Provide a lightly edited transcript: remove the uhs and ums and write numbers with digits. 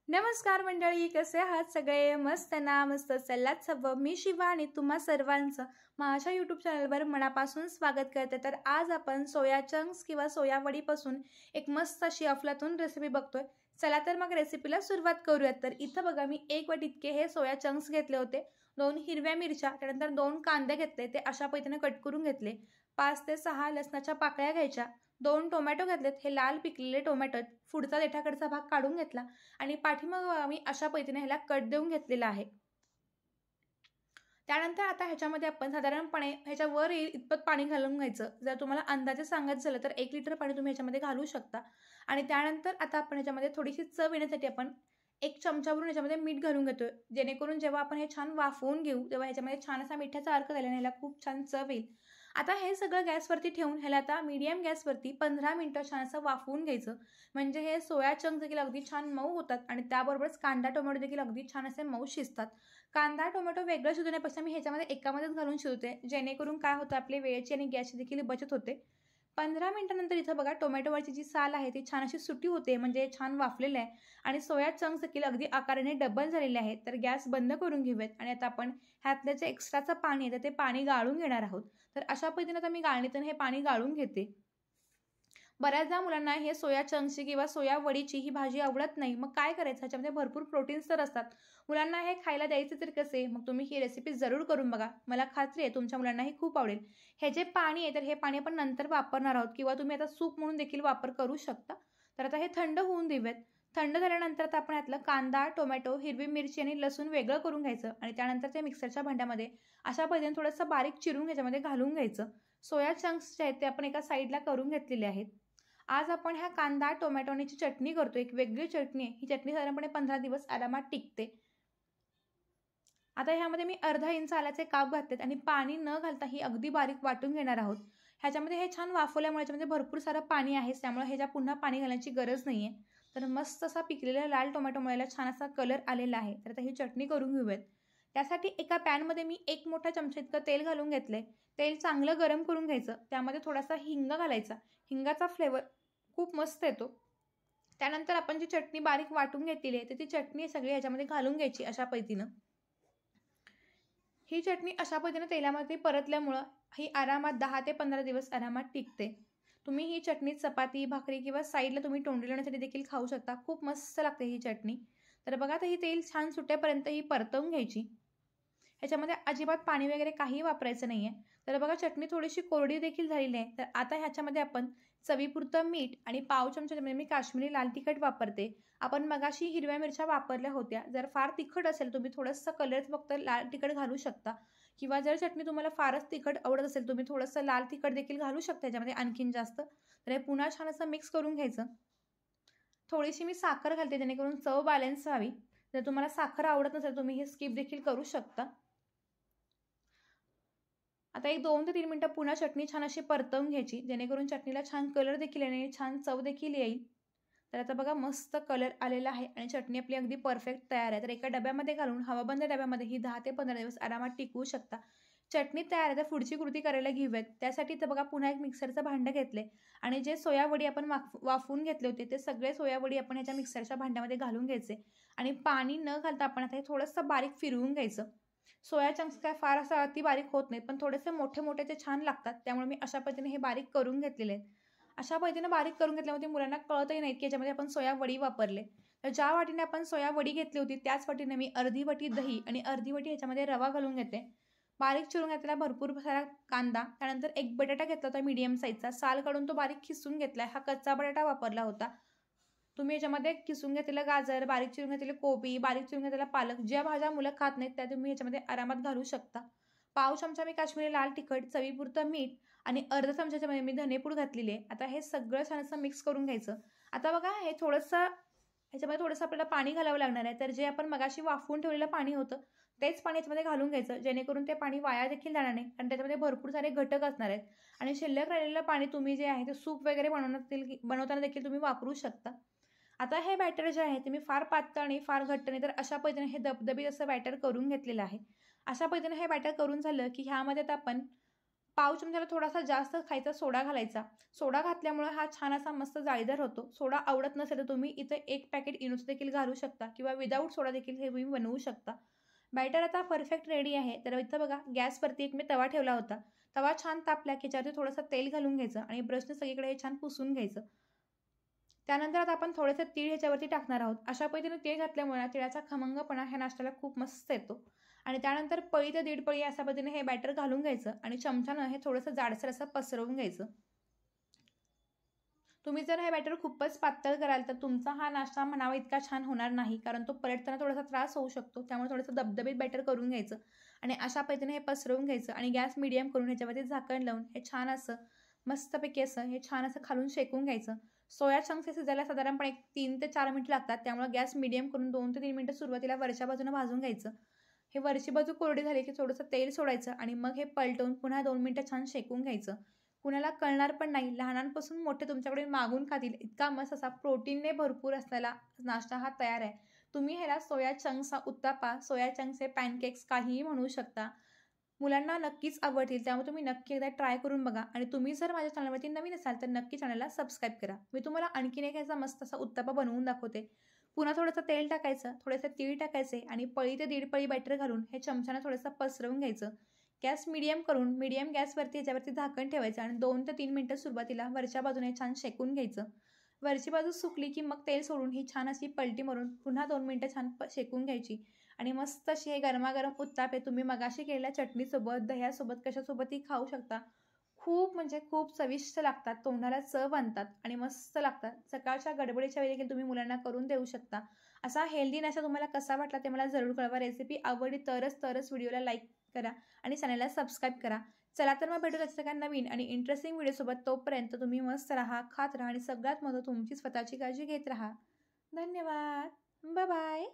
नमस्कार मंडळी, कसे आहात सगळे? मस्त ना? मस्त चाललात सर्व. मी शिवा आणि तुम्हा सर्वांचं माझ्या यूट्यूब चॅनलवर मनापासून स्वागत करते. तर आज आपण सोया चंक्स किंवा सोया वडीपासून एक मस्त अशी अफलातून रेसिपी बघतोय. चला तर मग रेसिपीला सुरुवात करूयात. तर इथं बघा, मी 1 वाटी इतके हे सोया चंक्स घेतले होते. 2 हिरव्या मिरच्या, त्यानंतर 2 कांदे घेतले, ते अशा पद्धतीने कट करून घेतले. 5 ते 6 लसणाच्या पाकळ्या घ्यायच्या. 2 टोमॅटो घेतलेत, हे लाल पिकलेले टोमॅटो. पुढचा देठाकडचा भाग काढून घेतला आणि पाठीमागं आम्ही अशा पद्धतीने ह्याला कट देऊन घेतलेला आहे. त्यानंतर आता ह्याच्यामध्ये आपण साधारणपणे ह्याच्यावर इतपत पाणी घालून घ्यायचं. जर तुम्हाला अंदाजे सांगायचं झालं तर 1 लिटर पाणी तुम्ही ह्याच्यामध्ये घालू शकता. आणि त्यानंतर आता आपण ह्याच्यामध्ये थोडीशी चव येण्यासाठी आपण 1 चमचाभरून ह्याच्यामध्ये मीठ घालून घेतोय, जेणेकरून जेव्हा आपण हे छान वाफवून घेऊ तेव्हा ह्याच्यामध्ये छान असा मिठाचा अर्क झाल्याने ह्याला खूप छान चव येईल. आता हे सगळं गॅसवरती ठेवून ह्याला आता मीडियम गॅसवरती 15 मिनिटं छान असं वाफवून घ्यायचं. म्हणजे हे सोया चंक्स देखील अगदी छान मऊ होतात आणि त्याबरोबरच कांदा टोमॅटो देखील अगदी छान असे मऊ शिजतात. कांदा टोमॅटो वेगळं शिजवण्यापेक्षा मी ह्याच्यामध्ये एकामध्येच घालून शिजवते, जेणेकरून काय होतं, आपली वेळेची आणि गॅसची देखील बचत होते. 15 मिनिटानंतर इथं बघा, टोमॅटोवरची जी साल आहे ती छान अशी सुटी होते, म्हणजे छान वाफलेलं आहे. आणि सोया चंक्स देखील अगदी आकाराने डबल झालेले आहेत. तर गॅस बंद करून घेऊयात आणि आता आपण ह्यातलं जे एक्स्ट्राचं पाणी आहे तर ते पाणी गाळून घेणार आहोत. तर अशा पद्धतीने आता मी गाळणीतून हे पाणी गाळून घेते. बऱ्याचदा मुलांना हे सोया चंक्सची किंवा सोया वडीची ही भाजी आवडत नाही. मग काय करायचं? ह्याच्यामध्ये भरपूर प्रोटीन्स तर असतात. मुलांना हे खायला द्यायचे तर कसे? मग तुम्ही ही रेसिपी जरूर करून बघा. मला खात्री आहे तुमच्या मुलांनाही खूप आवडेल. हे जे पाणी आहे तर हे पाणी आपण नंतर वापरणार आहोत किंवा तुम्ही आता सूप म्हणून देखील वापर करू शकता. तर आता हे थंड होऊन देऊयात. थंड झाल्यानंतर आता आपण यातलं कांदा, टोमॅटो, हिरवी मिरची आणि लसूण वेगळं करून घ्यायचं आणि त्यानंतर ते मिक्सरच्या भांड्यामध्ये अशा पद्धतीने थोडंसं बारीक चिरून ह्याच्यामध्ये घालून घ्यायचं. सोया चंक्स जे आहेत ते आपण एका साईडला करून घेतलेले आहेत. आज आपण ह्या कांदा टोमॅटोची चटणी करतो. एक वेगळी चटणी आहे. ही चटणी साधारणपणे 15 दिवस आरामात टिकते. आता ह्यामध्ये मी अर्धा इंच आल्याचे काप घातलेत आणि पाणी न घालता ही अगदी बारीक वाटून घेणार आहोत. ह्याच्यामध्ये हे छान वाफवल्यामुळे ह्याच्यामध्ये भरपूर सारं पाणी आहे, त्यामुळे ह्याच्या पुन्हा पाणी घालण्याची गरज नाही आहे. तर मस्त असा पिकलेला लाल टोमॅटोमुळे छान असा कलर आलेला आहे. तर आता ही चटणी करून घेऊयात. त्यासाठी एका पॅनमध्ये मी 1 मोठा चमचा इतकं तेल घालून घेतलंय. तेल चांगलं गरम करून घ्यायचं. त्यामध्ये थोडासा हिंग घालायचा. हिंगाचा फ्लेवर खूप मस्त येतो. त्यानंतर आपण जी चटणी बारीक वाटून घेतलेली आहे तर ती चटणी सगळी ह्याच्यामध्ये घालून घ्यायची अशा पद्धतीनं. ही चटणी अशा पद्धतीने तेलामध्ये परतल्यामुळं ही आरामात 10 ते 15 दिवस आरामात टिकते. तुम्ही ही चटणी चपाती, भाकरी किंवा साईडला तुम्ही तोंडी लावण्यासाठी देखील खाऊ शकता. खूप मस्त लागते ही चटणी. तर बघा, आता ही तेल छान सुटेपर्यंत ही परतवून घ्यायची. ह्याच्यामध्ये अजिबात पाणी वगैरे काही वापरायचं नाही आहे. तर बघा, चटणी थोडीशी कोरडी देखील झालेली आहे. तर आता ह्याच्यामध्ये आपण चवीपुरतं मीठ आणि पाव चमच्यामध्ये मी काश्मीरी लाल तिखट वापरते. आपण मगाशी हिरव्या मिरच्या वापरल्या होत्या. जर फार तिखट असेल तुम्ही थोडंसं कलर फक्त लाल तिखट घालू शकता, किंवा जर चटणी तुम्हाला फारच तिखट आवडत असेल तुम्ही थोडंसं लाल तिखट देखील घालू शकता ह्याच्यामध्ये आणखीन जास्त. तर हे पुन्हा छान असं मिक्स करून घ्यायचं. थोडीशी मी साखर घालते जेणेकरून चव बॅलन्स व्हावी. जर तुम्हाला साखर आवडत नसेल तुम्ही हे स्किप देखील करू शकता. आता एक 2 ते 3 मिनिटं पुन्हा चटणी छान अशी परतवून घ्यायची, जेणेकरून चटणीला छान कलर देखील येईल आणि छान चव देखील येईल. तर आता बघा, मस्त कलर आलेला आहे आणि चटणी आपली अगदी परफेक्ट तयार आहे. तर एका डब्यामध्ये घालून हवाबंद डब्यामध्ये ही 10 ते 15 दिवस आरामात टिकवू शकता. चटणी तयार आहे. तर पुढची कृती करायला घेऊयात. त्यासाठी तर बघा, पुन्हा एक मिक्सरचं भांडं घेतले आणि जे सोयावडी आपण वाफवून घेतले होते ते सगळे सोयावडी आपण ह्याच्या मिक्सरच्या भांड्यामध्ये घालून घ्यायचे आणि पाणी न घालता आपण आता हे थोडंसं बारीक फिरवून घ्यायचं. सोया चंक्स काय फार असं अति बारीक होत नाही, पण थोडेसे मोठे मोठे ते छान लागतात. त्यामुळे मी अशा पद्धतीने हे बारीक करून घेतलेले आहेत. अशा पद्धतीने बारीक करून घेतल्यामुळे मुलांना कळतही नाहीत की याच्यामध्ये आपण सोया वडी वापरले. तर ज्या वाटीने आपण सोया वडी घेतली होती त्याच वाटीने मी अर्धी वाटी दही आणि अर्धी वाटी ह्याच्यामध्ये रवा घालून घेते. बारीक चिरून घेतलेला भरपूर सारा कांदा, त्यानंतर 1 बटाटा घेतला होता मीडियम साईजचा, साल काढून तो बारीक खिसून घेतला. हा कच्चा बटाटा वापरला होता. तुम्ही याच्यामध्ये किसून घेतलेलं गाजर, बारीक चिरून घेतलेलं कोबी, बारीक चिरून घेतलेला पालक, ज्या भाज्या मुलं खात नाहीत त्या तुम्ही याच्यामध्ये आरामात घालू शकता. पाव चमचा मी काश्मीरी लाल तिखट, चवीपुरतं मीठ आणि अर्धा चमच्यामध्ये मी धनेपूड घातलेली आहे. आता हे सगळं छान असं मिक्स करून घ्यायचं. आता बघा, हे थोडंसं ह्याच्यामध्ये थोडंसं आपल्याला पाणी घालावं लागणार आहे. तर जे आपण मगाशी वाफवून ठेवलेलं पाणी होतं तेच पाणी याच्यामध्ये घालून घ्यायचं, जेणेकरून ते पाणी वाया देखील जाणार नाही आणि त्याच्यामध्ये भरपूर सारे घटक असणार आहेत. आणि शिल्लक राहिलेलं पाणी तुम्ही जे आहे ते सूप वगैरे बनवताना देखील तुम्ही वापरू शकता. आता हे बॅटर जे आहे ते मी फार पातळ आणि फार घट्ट नाही, तर अशा पद्धतीने हे दबदबीत असं बॅटर करून घेतलेलं आहे. अशा पद्धतीने हे बॅटर करून झालं की ह्यामध्ये आता आपण पाव चमच्याला थोडासा जास्त खायचा सोडा घालायचा. सोडा घातल्यामुळे हा छान असा मस्त जाळीदार होतो. सोडा आवडत नसेल तर तुम्ही इथे 1 पॅकेट इनोचं देखील घालू शकता किंवा विदाऊट सोडा देखील हे तुम्ही बनवू शकता. बॅटर आता परफेक्ट रेडी आहे. तर इथं बघा गॅसवरती एक मी तवा ठेवला होता. तवा छान तापला की याच्यावरती थोडंसं तेल घालून घ्यायचं आणि ब्रशने सगळीकडे हे छान पुसून घ्यायचं. त्यानंतर आता आपण थोडेसे तीळ ह्याच्यावरती टाकणार आहोत. अशा पद्धतीने तीळ घातल्यामुळे तिळाचा खमंगपणा ह्या नाश्त्याला खूप मस्त येतो. आणि त्यानंतर पळी ते दीड पळी अशा पद्धतीने हे बॅटर घालून घ्यायचं आणि चमच्यानं हे थोडंसं जाडसर असं पसरवून घ्यायचं. तुम्ही जर हे बॅटर खूपच पातळ कराल तर तुमचा हा नाश्ता म्हणावा इतका छान होणार नाही, कारण तो पलटताना थोडासा त्रास होऊ शकतो. त्यामुळे थोडंसं दबदबीत बॅटर करून घ्यायचं आणि अशा पद्धतीने हे पसरवून घ्यायचं आणि गॅस मीडियम करून ह्याच्यावरती झाकण लावून हे छान असं मस्तपैकी असं हे छान असं खालून शेकून घ्यायचं. सोया चंक्स हे शिजायला साधारणपणे 3 ते 4 मिनिटं लागतात. त्यामुळे गॅस मीडियम करून 2 ते 3 मिनिटं सुरुवातीला वरच्या बाजूनं भाजून घ्यायचं. हे वरची बाजू कोरडी झाली की थोडंसं तेल सोडायचं आणि मग हे पलटवून पुन्हा 2 मिनिटं छान शेकून घ्यायचं. कुणाला कळणार पण नाही. लहानांपासून मोठे तुमच्याकडे मागून खातील इतका मस्त असा प्रोटीनने भरपूर असलेला नाश्ता हा तयार आहे. तुम्ही ह्याला सोया चंक्सचा उत्तापा, सोया चंक्सचे पॅनकेक्स काहीही म्हणू शकता. मुलांना नक्कीच आवडतील. त्यामुळे तुम्ही नक्की एकदा ट्राय करून बघा आणि तुम्ही जर माझ्या चॅनलवरती नवीन असाल तर नक्की चॅनलला सबस्क्राईब करा. मी तुम्हाला आणखीन एक ह्याचा मस्त असा उत्तापा बनवून दाखवते. पुन्हा थोडंसं तेल टाकायचं, थोडेसे तीळ टाकायचे आणि पळी ते दीड पळी बॅटर घालून हे चमच्यानं थोडंसं पसरवून घ्यायचं. गॅस मीडियम करून मीडियम गॅसवरती ह्याच्यावरती झाकण ठेवायचं आणि 2 ते 3 मिनिटं सुरुवातीला वरच्या बाजूने छान शेकून घ्यायचं. वरची बाजू सुकली की मग तेल सोडून ही छान अशी पलटी मारून पुन्हा 2 मिनिटं छान शेकून घ्यायची आणि मस्त अशी हे गरमागरम उत्तापे तुम्ही मगाशी केलेल्या चटणीसोबत, दह्यासोबत, कशासोबतही खाऊ शकता. खूप म्हणजे खूप चविष्ट लागतात, तोंडाला चव आणतात आणि मस्त लागतात. सकाळच्या गडबडीच्या वेळी देखील तुम्ही मुलांना करून देऊ शकता. असा हेल्दी नाश्ता तुम्हाला कसा वाटला ते मला जरूर कळवा. रेसिपी आवडली तरच व्हिडिओला लाईक करा आणि चॅनलला सबस्क्राईब करा. चला तर मग भेटू त्याच्या नवीन आणि इंटरेस्टिंग व्हिडिओसोबत. तोपर्यंत तुम्ही मस्त राहा, खात राहा आणि सगळ्यात महत्त्वाचं तुमची स्वतःची काळजी घेत राहा. धन्यवाद. Bye bye.